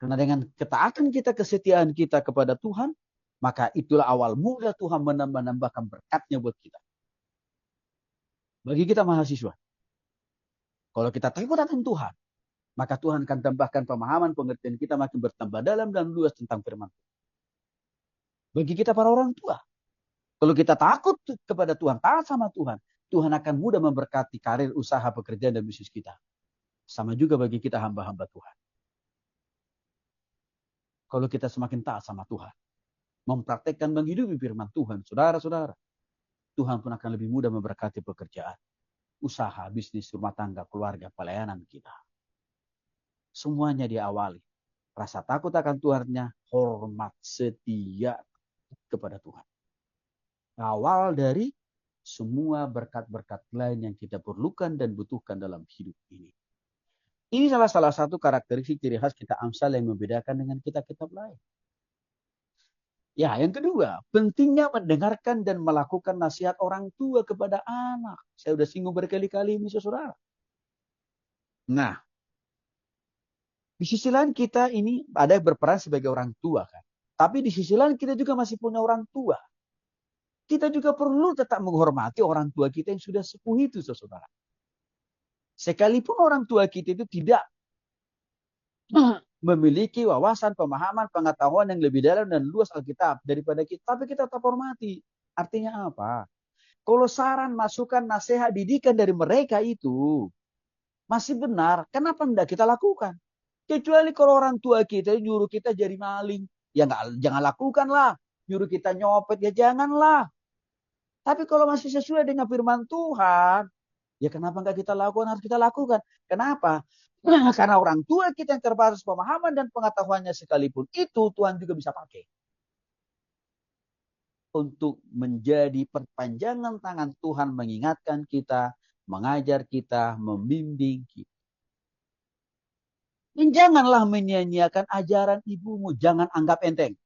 Karena dengan ketaatan kita, kesetiaan kita kepada Tuhan, maka itulah awal mula Tuhan menambahkan berkatnya buat kita. Bagi kita mahasiswa, kalau kita takut akan Tuhan, maka Tuhan akan tambahkan pemahaman, pengertian kita makin bertambah dalam dan luas tentang firman. Bagi kita para orang tua, kalau kita takut kepada Tuhan, taat sama Tuhan, Tuhan akan mudah memberkati karir, usaha, pekerjaan, dan bisnis kita. Sama juga bagi kita hamba-hamba Tuhan. Kalau kita semakin taat sama Tuhan, mempraktekkan menghidupi firman Tuhan, saudara-saudara, Tuhan pun akan lebih mudah memberkati pekerjaan, usaha, bisnis, rumah tangga, keluarga, pelayanan kita. Semuanya diawali. Rasa takut akan Tuhannya, hormat, setia kepada Tuhan. Awal dari semua berkat-berkat lain yang kita perlukan dan butuhkan dalam hidup ini. Ini salah satu karakteristik ciri khas kitab Amsal yang membedakan dengan kitab-kitab lain. Ya, yang kedua, pentingnya mendengarkan dan melakukan nasihat orang tua kepada anak. Saya sudah singgung berkali-kali ini, saudara. Nah, di sisi lain kita ini ada yang berperan sebagai orang tua kan. Tapi di sisi lain kita juga masih punya orang tua. Kita juga perlu tetap menghormati orang tua kita yang sudah sepuh itu, saudara. Sekalipun orang tua kita itu tidak memiliki wawasan, pemahaman, pengetahuan yang lebih dalam dan luas Alkitab daripada kita, tapi kita tetap hormati. Artinya apa? Kalau saran, masukan, nasihat, didikan dari mereka itu masih benar, kenapa tidak kita lakukan? Kecuali kalau orang tua kita nyuruh kita jadi maling, ya jangan lakukanlah. Nyuruh kita nyopet, ya janganlah. Tapi kalau masih sesuai dengan firman Tuhan, ya kenapa enggak kita lakukan? Harus kita lakukan. Kenapa? Karena orang tua kita yang terbatas pemahaman dan pengetahuannya sekalipun itu Tuhan juga bisa pakai untuk menjadi perpanjangan tangan Tuhan, mengingatkan kita, mengajar kita, membimbing kita. Dan janganlah menyia-nyiakan ajaran ibumu, jangan anggap enteng.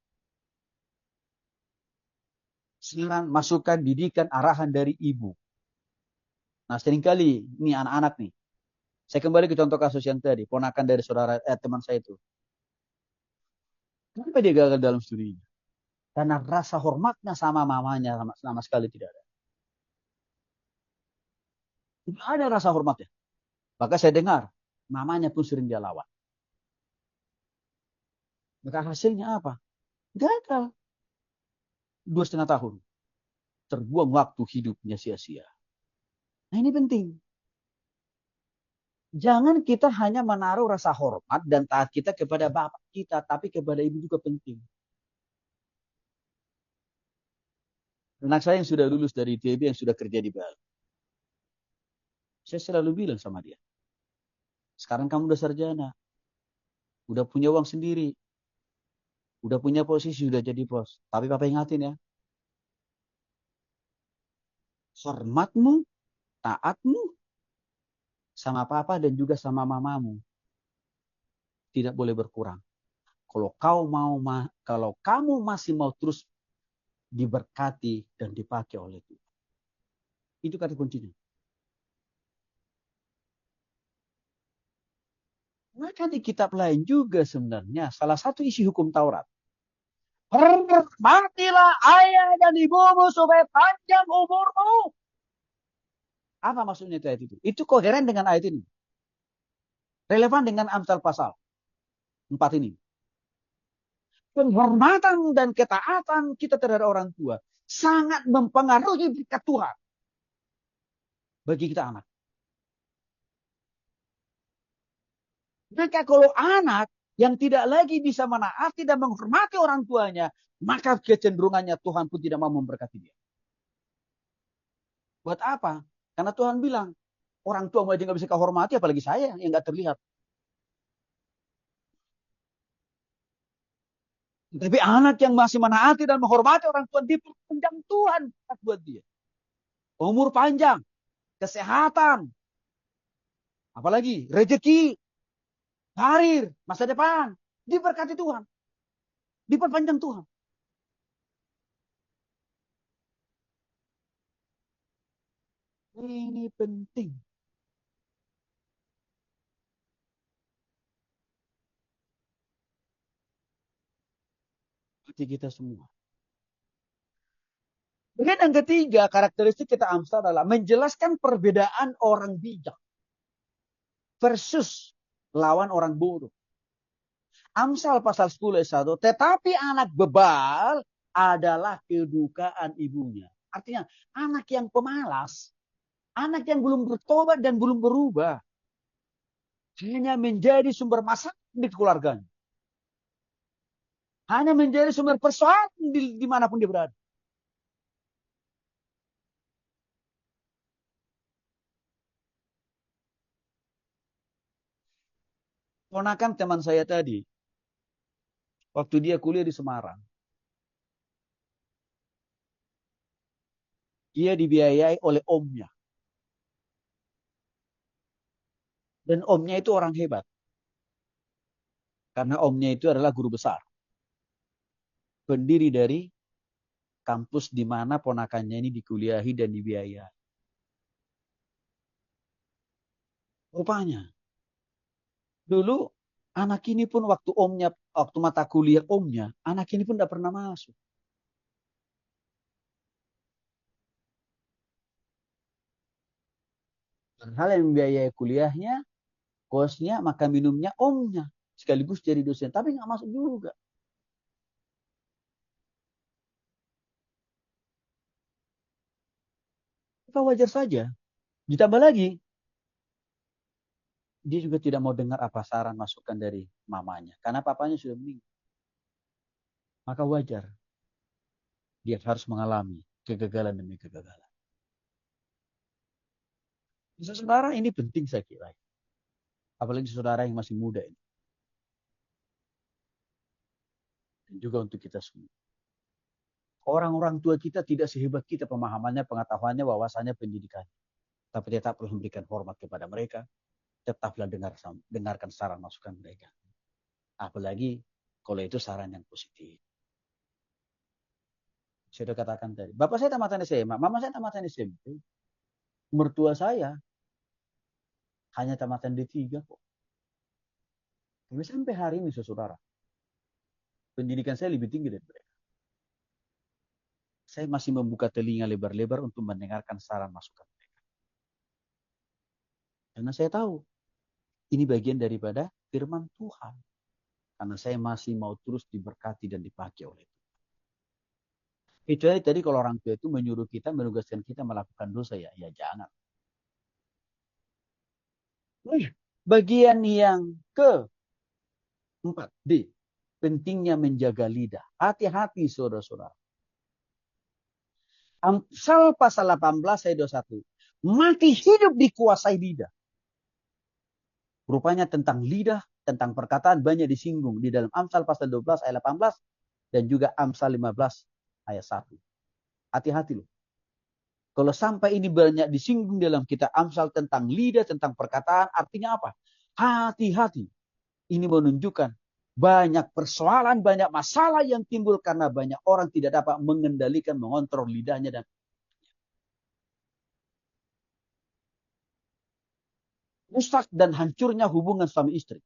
Saran, masukan, didikan, arahan dari ibu. Nah, seringkali ini anak-anak nih. Saya kembali ke contoh kasus yang tadi, ponakan dari teman saya itu. Kenapa dia gagal dalam studinya? Karena rasa hormatnya sama mamanya sama sekali tidak ada. Tidak ada rasa hormatnya. Maka saya dengar, mamanya pun sering dia lawan. Maka hasilnya apa? Gagal. 2,5 tahun. Terbuang waktu hidupnya sia-sia. Nah ini penting. Jangan kita hanya menaruh rasa hormat dan taat kita kepada bapak kita, tapi kepada ibu juga penting. Anak saya yang sudah lulus dari ITB, yang sudah kerja di Bali. Saya selalu bilang sama dia, sekarang kamu udah sarjana, udah punya uang sendiri, udah punya posisi, sudah jadi bos. Tapi Papa ingatin ya, hormatmu, taatmu, sama Papa dan juga sama mamamu tidak boleh berkurang. Kalau kamu masih mau terus diberkati dan dipakai oleh Tuhan. Itu kata kuncinya. Maka di kitab lain juga sebenarnya salah satu isi hukum Taurat. Hormatilah ayah dan ibumu supaya panjang umurmu. Apa maksudnya ayat itu? Itu koheren dengan ayat ini. Relevan dengan Amsal pasal 4 ini. Penghormatan dan ketaatan kita terhadap orang tua sangat mempengaruhi berkat Tuhan bagi kita anak. Maka kalau anak yang tidak lagi bisa menaati dan menghormati orang tuanya, maka kecenderungannya Tuhan pun tidak mau memberkati dia. Buat apa? Karena Tuhan bilang, orang tua aja nggak bisa kau hormati, apalagi saya yang nggak terlihat. Tapi anak yang masih menaati dan menghormati orang tua, diperpanjang Tuhan buat dia. Umur panjang, kesehatan, apalagi rezeki, karir, masa depan, diberkati Tuhan, diperpanjang Tuhan. Ini penting. hati kita semua. Kemudian yang ketiga, karakteristik kita Amsal adalah menjelaskan perbedaan orang bijak versus lawan orang bodoh. Amsal pasal 10 ayat 1, tetapi anak bebal adalah kedukaan ibunya. Artinya, anak yang pemalas, anak yang belum bertobat dan belum berubah, hanya menjadi sumber masalah di keluarganya. Hanya menjadi sumber persoalan dimanapun dia berada. Ponakan teman saya tadi, waktu dia kuliah di Semarang, dia dibiayai oleh omnya. Dan omnya itu orang hebat. Karena omnya itu adalah guru besar. Pendiri dari kampus di mana ponakannya ini dikuliahi dan dibiayai. Rupanya, dulu anak ini pun waktu mata kuliah omnya, anak ini pun tidak pernah masuk. Hal yang membiayai kuliahnya, kosnya, makan minumnya omnya. Sekaligus jadi dosen. Tapi nggak masuk juga. Itu wajar saja. Ditambah lagi, dia juga tidak mau dengar apa saran masukan dari mamanya. Karena papanya sudah meninggal. Maka wajar. Dia harus mengalami kegagalan demi kegagalan. Saudara, ini penting saya kira. Apalagi saudara yang masih muda ini. Dan juga untuk kita semua. Orang-orang tua kita tidak sehebat kita pemahamannya, pengetahuannya, wawasannya, pendidikannya. Tapi tetap harus memberikan hormat kepada mereka. Tetaplah dengarkan saran masukan mereka. Apalagi kalau itu saran yang positif. Saya sudah katakan tadi. Bapak saya tamatan SMA, mama saya tamatan SMP. Mertua saya hanya tamatan D3 kok. Tapi sampai hari ini, saudara, pendidikan saya lebih tinggi dari mereka. Saya masih membuka telinga lebar-lebar untuk mendengarkan saran masukan mereka. Karena saya tahu, ini bagian daripada firman Tuhan. Karena saya masih mau terus diberkati dan dipakai oleh Tuhan. Kecuali tadi kalau orang tua itu menyuruh kita, menugaskan kita melakukan dosa, ya jangan. Bagian yang keempat, D. Pentingnya menjaga lidah. Hati-hati saudara-saudara. Amsal pasal 18 ayat 21. Mati hidup dikuasai lidah. Rupanya tentang lidah, tentang perkataan banyak disinggung di dalam Amsal pasal 12 ayat 18 dan juga Amsal 15 ayat 1. Hati-hati loh. Kalau sampai ini banyak disinggung dalam kitab Amsal tentang lidah, tentang perkataan, artinya apa? Hati-hati. Ini menunjukkan banyak persoalan, banyak masalah yang timbul karena banyak orang tidak dapat mengendalikan, mengontrol lidahnya. Dan rusak dan hancurnya hubungan suami istri.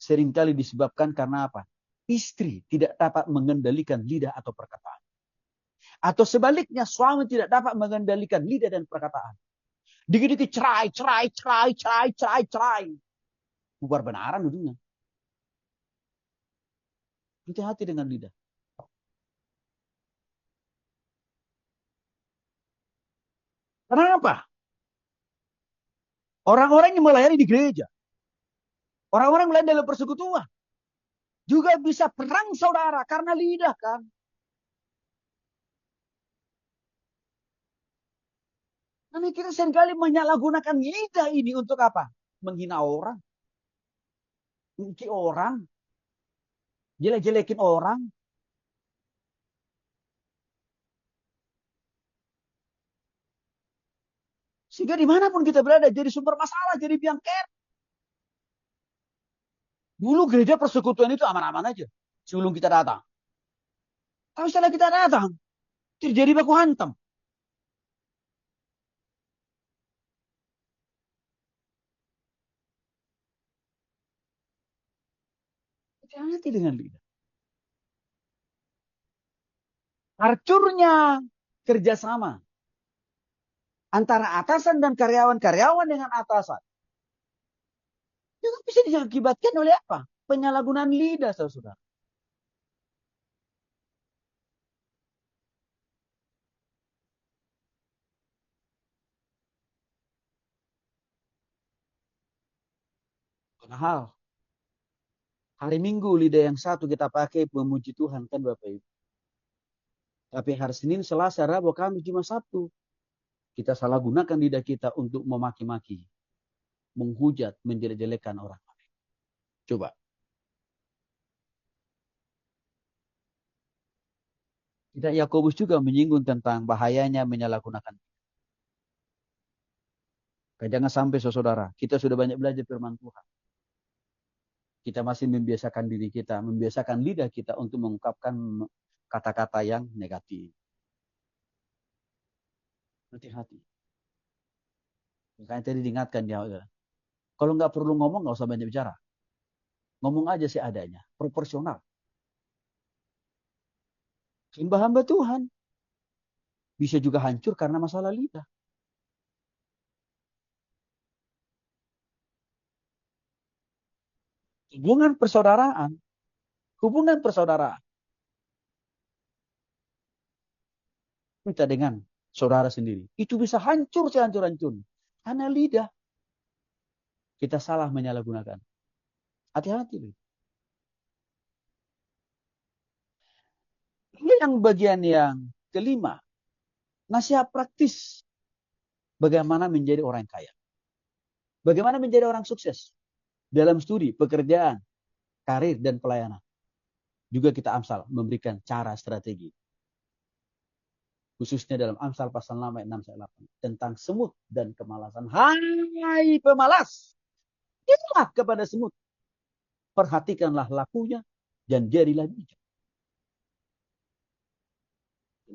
Seringkali disebabkan karena apa? Istri tidak dapat mengendalikan lidah atau perkataan. Atau sebaliknya, suami tidak dapat mengendalikan lidah dan perkataan. Dikit-dikit cerai. Bubar benaran dunia. Hati-hati dengan lidah. Kenapa? Orang-orang yang melayani di gereja. Orang-orang melayani dalam persekutuan. Juga bisa perang saudara karena lidah kan. Karena kita seringkali menyalahgunakan lidah ini untuk apa? Menghina orang. Benci orang. Jelek-jelekin orang. Sehingga dimanapun kita berada jadi sumber masalah, jadi biang kerok. Dulu gereja persekutuan itu aman-aman aja. Sebelum kita datang. Tapi setelah kita datang, terjadi baku hantam. Hati-hati dengan lidah. Hancurnya kerjasama antara atasan dan karyawan-karyawan dengan atasan. Itu bisa diakibatkan oleh apa? Penyalahgunaan lidah, saudara. Padahal hari Minggu lidah yang satu kita pakai memuji Tuhan kan Bapak Ibu. Tapi hari Senin, Selasa, Rabu, Kamis, Jumat, Sabtu. Kita salah gunakan lidah kita untuk memaki-maki, menghujat, menjelek-jelekan orang. Coba. Kita Yakobus juga menyinggung tentang bahayanya menyalahgunakan. Jangan sampai saudara, kita sudah banyak belajar firman Tuhan. Kita masih membiasakan diri kita, membiasakan lidah kita untuk mengungkapkan kata-kata yang negatif. Hati-hati. Makanya tadi diingatkan ya, kalau nggak perlu ngomong, nggak usah banyak bicara. Ngomong aja sih adanya, proporsional. Hamba-hamba Tuhan bisa juga hancur karena masalah lidah. Hubungan persaudaraan kita dengan saudara sendiri, itu bisa hancur sehancur-hancur. Karena lidah kita salah menyalahgunakan. Hati-hati. Ini yang bagian yang kelima. Nasihat praktis. Bagaimana menjadi orang kaya. Bagaimana menjadi orang sukses. Dalam studi, pekerjaan, karir, dan pelayanan. Juga kita Amsal memberikan cara strategi. Khususnya dalam Amsal pasal 6 ayat 6-8. Tentang semut dan kemalasan. Hai pemalas. Itulah kepada semut. Perhatikanlah lakunya dan jadilah bijak.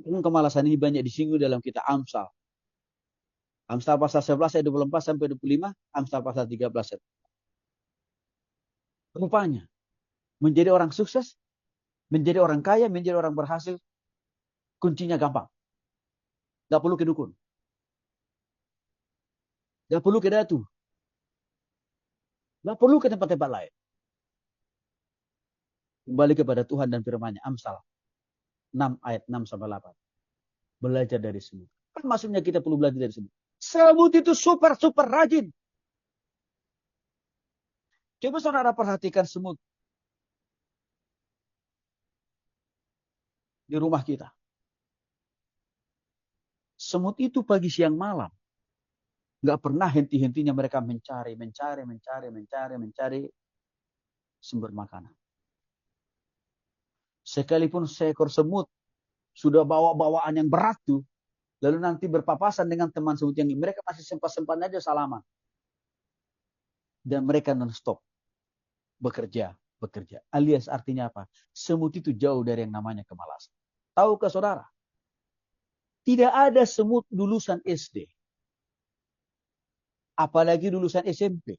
Kemalasan ini banyak disinggung dalam kitab Amsal. Amsal pasal 11 ayat 24 sampai 25, Amsal pasal 13 ayat. Rupanya menjadi orang sukses, menjadi orang kaya, menjadi orang berhasil, kuncinya gampang. Gak perlu ke dukun. Gak perlu ke datu. Gak perlu ke tempat-tempat lain. Kembali kepada Tuhan dan firman-Nya. Amsal 6 ayat 6 sampai 8. Belajar dari semut. Kan maksudnya kita perlu belajar dari semut. Semut itu super rajin. Coba saudara perhatikan semut di rumah kita. Semut itu pagi siang malam. Gak pernah henti-hentinya mereka mencari sumber makanan. Sekalipun seekor semut sudah bawa bawaan yang berat tuh, lalu nanti berpapasan dengan teman semut yang mereka masih sempat-sempat aja salaman. Dan mereka non-stop bekerja. Alias artinya apa? Semut itu jauh dari yang namanya kemalasan. Tahukah saudara? Tidak ada semut lulusan SD. Apalagi lulusan SMP,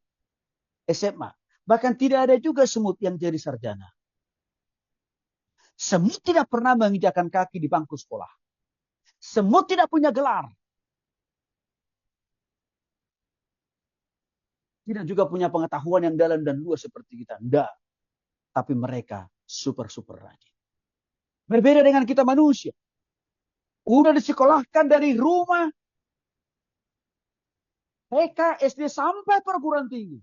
SMA. Bahkan tidak ada juga semut yang jadi sarjana. Semut tidak pernah menginjakkan kaki di bangku sekolah. Semut tidak punya gelar. Tidak juga punya pengetahuan yang dalam dan luas seperti kita. Tidak. Tapi mereka super rajin. Berbeda dengan kita manusia. Udah disekolahkan dari rumah, TK, SD sampai perguruan tinggi.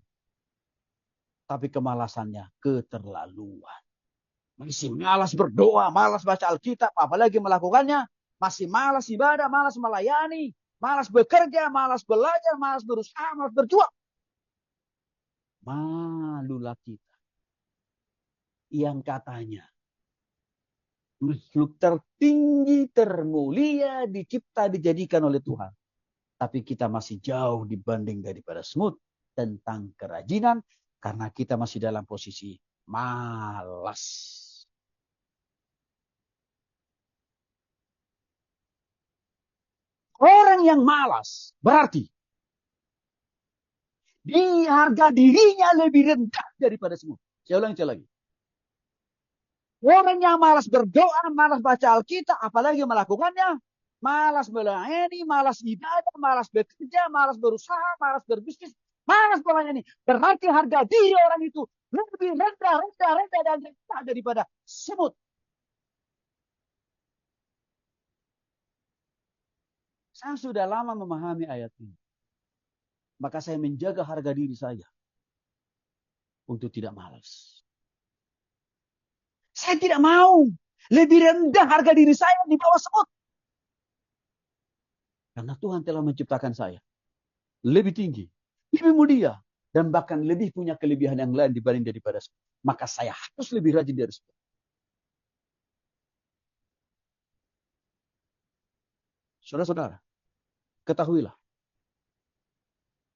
Tapi kemalasannya keterlaluan. Masih malas berdoa, malas baca Alkitab, apalagi melakukannya. Masih malas ibadah, malas melayani, malas bekerja, malas belajar, malas berusaha, malas berjuang. Malulah kita. Yang katanya makhluk tertinggi, termulia, dicipta, dijadikan oleh Tuhan. Tapi kita masih jauh dibanding daripada semut tentang kerajinan karena kita masih dalam posisi malas. Orang yang malas berarti harga dirinya lebih rendah daripada semut. Saya ulangi lagi. Orang yang malas berdoa, malas baca Alkitab, apalagi melakukannya. Malas melayani, malas ibadah, malas bekerja, malas berusaha, malas berbisnis, malas melayani. Berarti harga diri orang itu lebih rendah dan rendah daripada semut. Saya sudah lama memahami ayat ini. Maka saya menjaga harga diri saya untuk tidak malas. Saya tidak mau lebih rendah harga diri saya di bawah semut. Karena Tuhan telah menciptakan saya lebih tinggi, lebih mulia, dan bahkan lebih punya kelebihan yang lain dibanding daripada semut. Maka saya harus lebih rajin dari semut. Saudara-saudara, ketahuilah,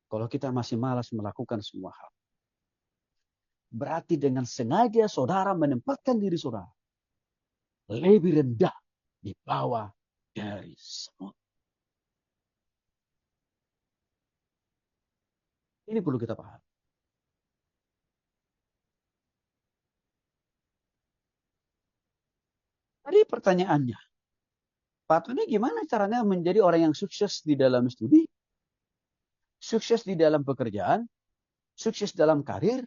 kalau kita masih malas melakukan semua hal, berarti dengan sengaja saudara menempatkan diri saudara lebih rendah di bawah dari semut. Ini perlu kita paham. Jadi pertanyaannya, Pak Tony gimana caranya menjadi orang yang sukses di dalam studi, sukses di dalam pekerjaan, sukses dalam karir,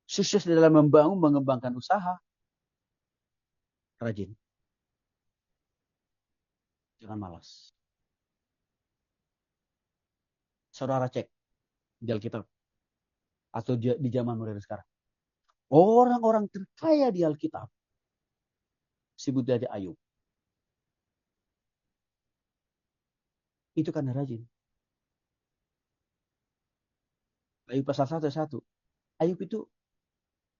sukses di dalam membangun, mengembangkan usaha? Rajin. Jangan malas. Saudara cek di Alkitab atau di zaman modern sekarang. Orang-orang terkaya di Alkitab sebut saja Ayub. Itu karena rajin. Ayub pasal 1:1. Ayub itu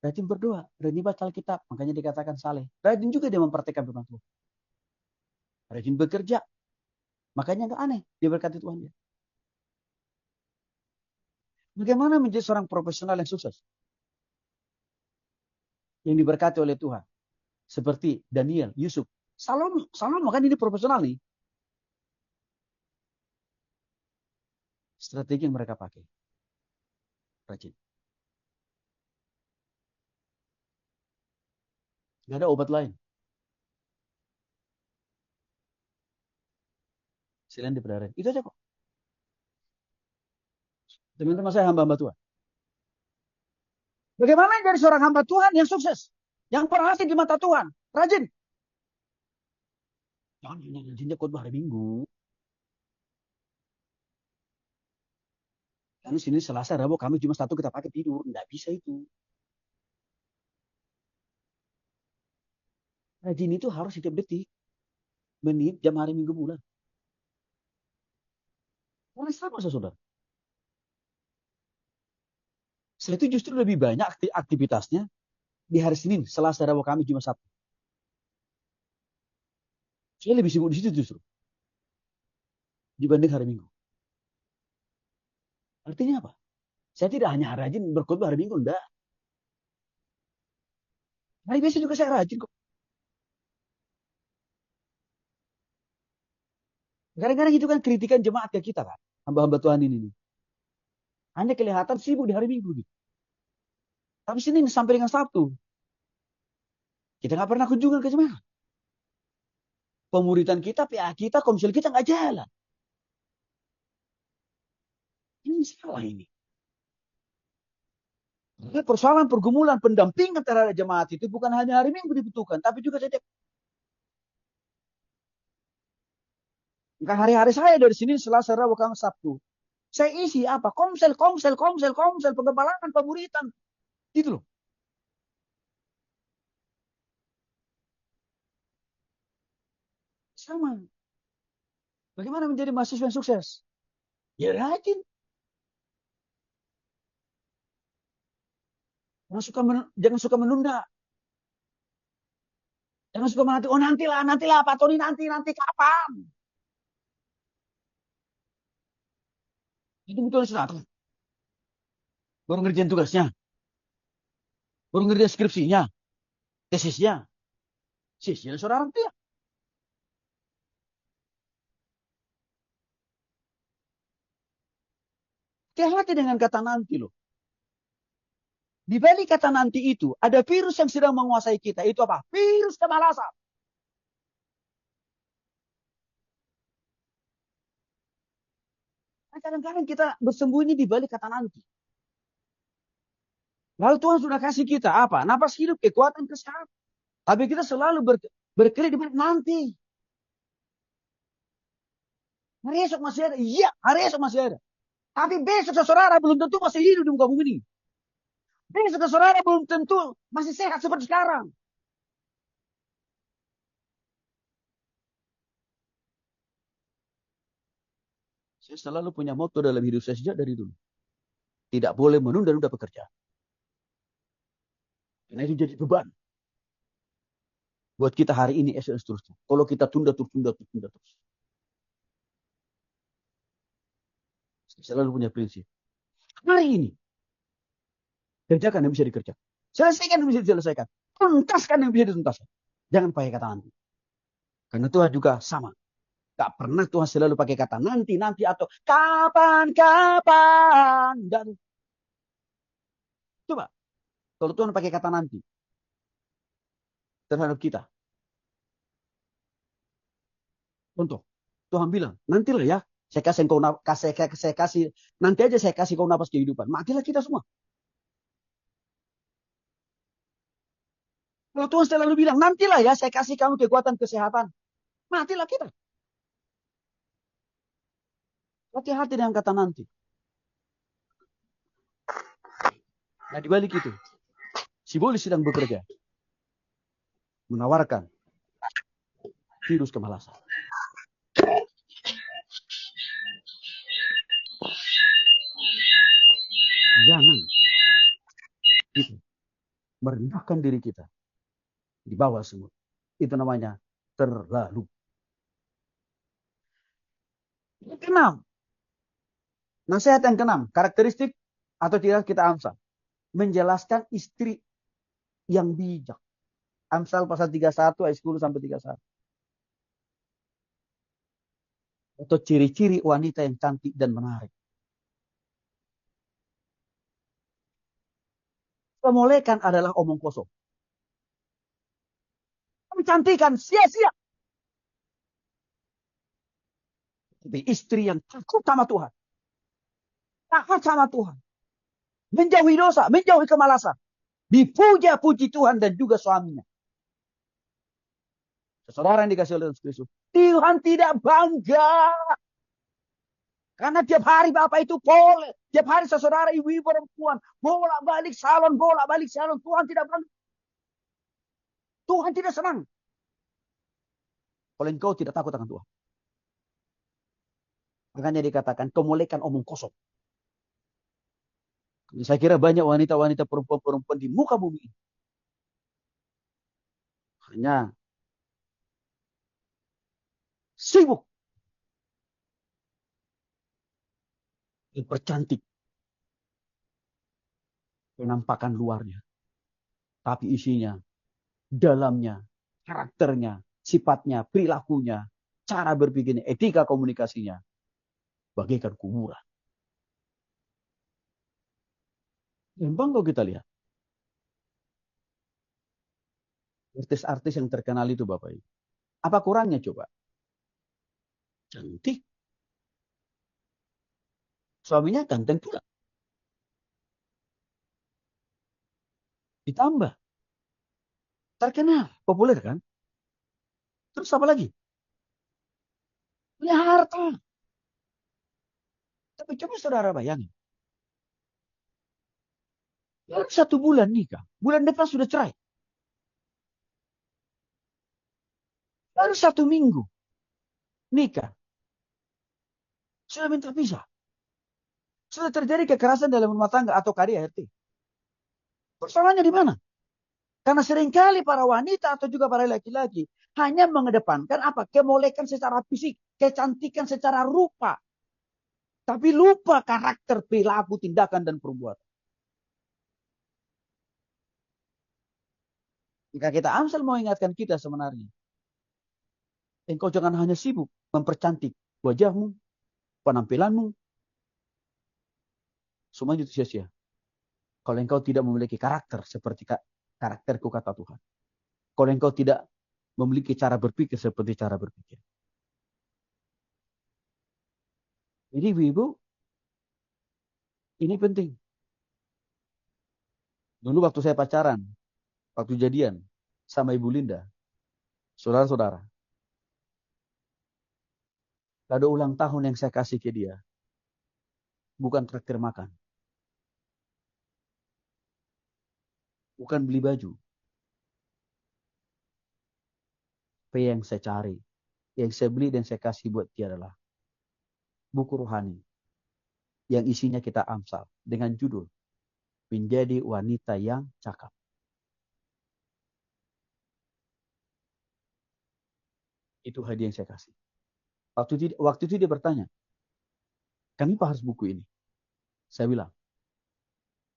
rajin berdoa, rajin baca Alkitab, makanya dikatakan saleh. Rajin juga dia mempraktikkan firman Tuhan. Rajin bekerja, makanya nggak aneh dia berkati Tuhan dia. Bagaimana menjadi seorang profesional yang sukses? Yang diberkati oleh Tuhan. Seperti Daniel, Yusuf. Salomo kan ini profesional nih. Strategi yang mereka pakai. Rajin. Gak ada obat lain. Selain dipelihara. Itu aja kok. Teman-teman saya hamba-hamba Tuhan. Bagaimana jadi seorang hamba Tuhan yang sukses? Yang berhasil di mata Tuhan. Rajin. Jangan rajinnya khotbah hari Minggu. Lalu sini Selasa, Rabu, kami cuma satu kita pakai tidur. Nggak bisa itu. Rajin itu harus setiap detik. Menit, jam, hari, minggu, bulan. Karena sama saudara. Setelah itu justru lebih banyak aktivitasnya di hari Senin, Selasa, Rabu, kami cuma Sabtu. Saya lebih sibuk di situ justru. Dibanding hari Minggu. Artinya apa? Saya tidak hanya rajin berkhotbah hari Minggu, enggak. Hari biasa juga saya rajin kok. Kadang-kadang itu kan kritikan jemaat ke kita kan. Hamba-hamba Tuhan ini. Hanya kelihatan sibuk di hari Minggu gitu. Tapi Senin sampai dengan Sabtu. Kita nggak pernah kunjungan ke jemaat. Pemuritan kita, PA kita, komsel kita nggak jalan. Ini salah ini. Karena persoalan pergumulan pendampingan terhadap jemaat itu bukan hanya hari Minggu dibutuhkan, tapi juga setiap hari-hari saya dari Senin, Selasa, Rabu, Kamis, Sabtu. Saya isi apa? Komsel, pengembalaan, pemuritan. Gitu loh. Sama. Bagaimana menjadi mahasiswa yang sukses? Ya rajin. Jangan suka menunda. Jangan suka menanti. Oh nantilah Pak Tony, nanti kapan? Itu betul sudah. Baru ngerjain tugasnya. Baru ngerjain skripsinya. Tesisnya. Sisnya saudara dia. Hati-hati dengan kata nanti loh. Di balik kata nanti itu, ada virus yang sedang menguasai kita. Itu apa? Virus kemalasan. Nah, kadang-kadang kita bersembunyi di balik kata nanti. Lalu Tuhan sudah kasih kita apa? Napas hidup, kekuatan, kesehatan. Tapi kita selalu berkelit di balik nanti. Hari esok masih ada. Iya, hari esok masih ada. Tapi besok saudara belum tentu masih hidup di muka bumi ini. Besok saudara belum tentu masih sehat seperti sekarang. Saya selalu punya moto dalam hidup saya sejak dari dulu. Tidak boleh menunda-nunda pekerjaan. Karena itu jadi beban. Buat kita hari ini, esok, dan seterusnya. Kalau kita tunda terus. Saya selalu punya prinsip. Hari ini, kerjakan yang bisa dikerjakan. Selesaikan yang bisa diselesaikan. Tuntaskan yang bisa dituntaskan. Jangan pakai kata nanti. Karena Tuhan juga sama. Gak pernah Tuhan selalu pakai kata nanti atau kapan. Dan coba, kalau Tuhan pakai kata nanti terhadap kita. Contoh, Tuhan bilang, nantilah ya, saya kasih nanti aja saya kasih kau napas kehidupan. Matilah kita semua. Kalau Tuhan selalu bilang, nantilah ya, saya kasih kamu kekuatan kesehatan. Matilah kita. Hati-hati dengan kata nanti. Nah, dibalik itu, si Bolis sedang bekerja. Menawarkan virus kemalasan. Jangan gitu, merendahkan diri kita di bawah semua. Itu namanya terlalu. Keenam. Nasihat yang keenam, karakteristik atau tidak kita Amsal. Menjelaskan istri yang bijak. Amsal pasal 31 ayat 10 sampai 31. Atau ciri-ciri wanita yang cantik dan menarik. Kemolekan adalah omong kosong. Kecantikan sia-sia. Tapi istri yang takut sama Tuhan. Takut sama Tuhan. Menjauhi dosa, menjauhi kemalasan. Dipuja-puji Tuhan dan juga suaminya. Saudara yang dikasih oleh Kristus. Tuhan tidak bangga. Karena tiap hari Bapak itu boleh. Tiap hari saudara ibu-ibu perempuan. Bolak-balik salon. Tuhan tidak bangga. Tuhan tidak senang. Kalau engkau tidak takut akan Tuhan. Makanya dikatakan kemolekan omong kosong. Saya kira banyak wanita-wanita perempuan-perempuan di muka bumi ini. Hanya sibuk dipercantik penampakan luarnya. Tapi isinya, dalamnya, karakternya, sifatnya, perilakunya, cara berpikirnya, etika komunikasinya, bagaikan kuburan. Memang kalau kita lihat, artis-artis yang terkenal itu Bapak Ibu. Apa kurangnya coba? Cantik. Suaminya ganteng pula. Ditambah. Terkenal. Populer kan? Terus apa lagi? Punya harta. Tapi coba saudara bayangin. Baru 1 bulan nikah. Bulan depan sudah cerai. Baru 1 minggu nikah. Sudah minta pisah. Sudah terjadi kekerasan dalam rumah tangga atau KDRT. Persoalannya di mana? Karena seringkali para wanita atau juga para laki-laki hanya mengedepankan apa? Kemolekan secara fisik, kecantikan secara rupa. Tapi lupa karakter, perilaku, tindakan, dan perbuatan. Jika kita Amsal mau ingatkan kita sebenarnya. Engkau jangan hanya sibuk mempercantik wajahmu, penampilanmu. Semuanya itu sia-sia. Kalau engkau tidak memiliki karakter seperti karakterku, kata Tuhan. Kalau engkau tidak memiliki cara berpikir seperti cara berpikir. Jadi ibu-ibu, ini penting. Dulu waktu saya pacaran, waktu jadian sama Ibu Linda, saudara-saudara, kado ulang tahun yang saya kasih ke dia, bukan traktir makan, bukan beli baju. Tapi yang saya cari, yang saya beli dan saya kasih buat dia adalah buku rohani yang isinya kita amsal dengan judul Menjadi Wanita yang Cakap. Itu hadiah yang saya kasih. Waktu itu dia bertanya, kenapa harus buku ini? Saya bilang,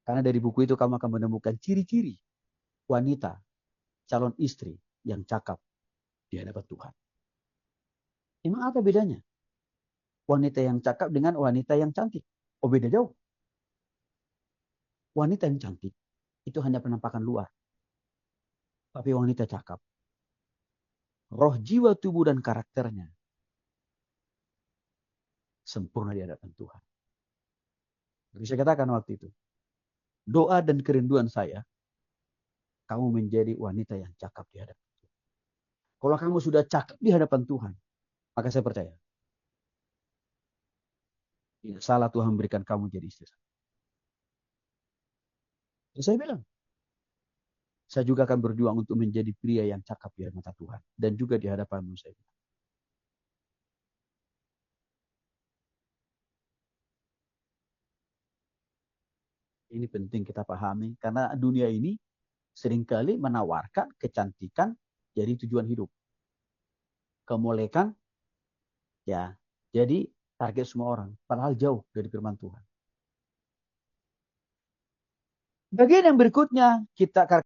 karena dari buku itu kamu akan menemukan ciri-ciri wanita, calon istri yang cakap di hadapan Tuhan. Emang apa bedanya? Wanita yang cakap dengan wanita yang cantik. Oh, beda jauh. Wanita yang cantik itu hanya penampakan luar. Tapi wanita cakap, roh, jiwa, tubuh, dan karakternya sempurna di hadapan Tuhan. Jadi saya katakan waktu itu, doa dan kerinduan saya, kamu menjadi wanita yang cakap di hadapan Tuhan. Kalau kamu sudah cakap di hadapan Tuhan, maka saya percaya, tidak salah Tuhan memberikan kamu jadi istri. Jadi saya bilang, saya juga akan berjuang untuk menjadi pria yang cakap di mata Tuhan. Dan juga di hadapanmu saya bilang. Ini penting kita pahami, karena dunia ini seringkali menawarkan kecantikan jadi tujuan hidup. Kemolekan, ya, jadi target semua orang. Padahal jauh dari firman Tuhan. Bagian yang berikutnya, kita